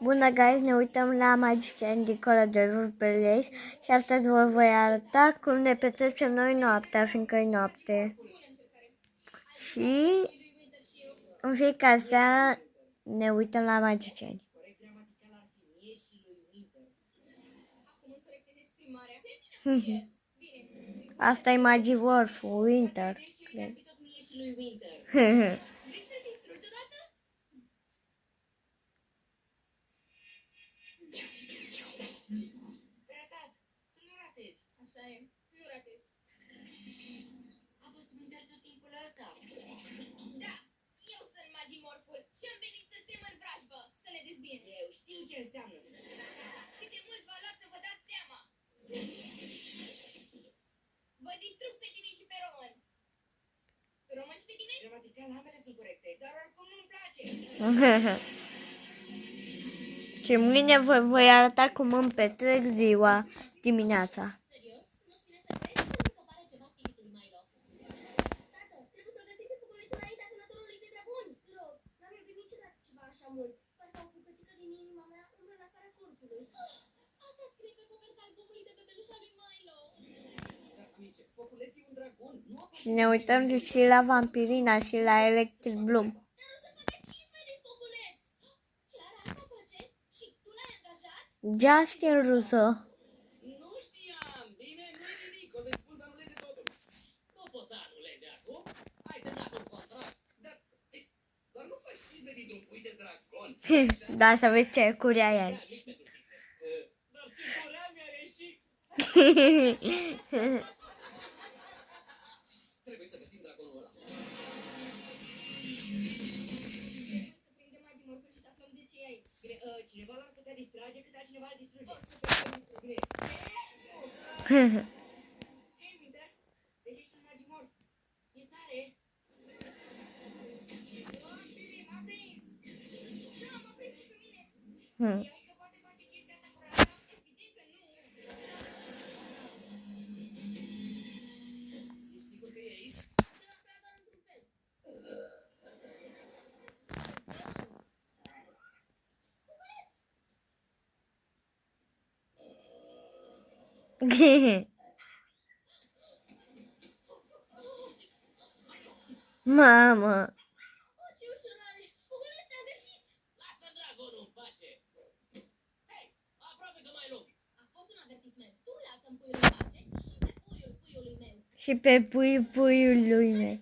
Bună, guys! Ne uităm la magicieni dincolo de Vârbelești și astăzi vă voi arăta cum ne petrecem noi noaptea, fiindcă e noapte. Și în fiecare seară ne uităm la magicieni. Asta e Magiwolf Winter, cred. Așa e, nu ratezi. A fost Winter tot timpul ăsta. Da, eu sunt Magimorful și am venit să semăn vrajbă, să ne dezbien. Eu știu ce înseamnă. Cât de mult v-a luat să vă dați seama. Vă distrug pe tine și pe român. Român și pe tine? Gramatical ambele sunt corecte, dar oricum nu-mi place. Și mâine vă voi arăta cum îmi petrec ziua dimineața. Serios? Nu-ți vine să crezi? Pentru că pare ceva timidul Milo. Tată, trebuie să-l găsim pe făculețul înaintea vânătorului de dragoni. Te rog, n-am iubit niciodată ceva așa mult. Parcă o bucățică din inima mea umblă în afara corpului. Asta scrie pe coperta albumului de bebeluș al lui Milo. Dar, amice, foculeții un dragon nu apare. Și ne uităm și la Vampirina și la Electric Bloom. Dar o să facă cizme din foculeț. Chiar asta face? Și tu l-ai angajat? Justin Russo. Nu știam. Bine, nu-i nimic. O să-i spun să anuleze totul. Nu pot să anuleze acum. Hai să dat un contract. Dar nu faci cizme dintr-un pui de dragon. Da, să vezi ce curea el. Mic pentru cizme. Dar ce curea mi-a ieșit. Trebuie să găsim dragonul ăla. Trebuie să prindem Magimorful și să aflăm de ce e aici. Bine, cineva l-ar putea distrage cât altcineva îl distruge. O să facem Bine. Hei, Winter, deci ești un magimorf. E tare. Billy, m-a prins. Da, m-a prins și pe mine. Eu că poate face chestia asta curată? Evident că nu. Ești sigur că e aici? Se va afla doar într-un fel. Mamă! O, ce ușurare! Foculeț te-a găsit! Lasă dragonul în pace. Hei, aproape că m-ai lovit. A fost un avertisment. Tu lasă-mi puiul în pace și pe puiul puiului meu. Și pe puiul lui meu.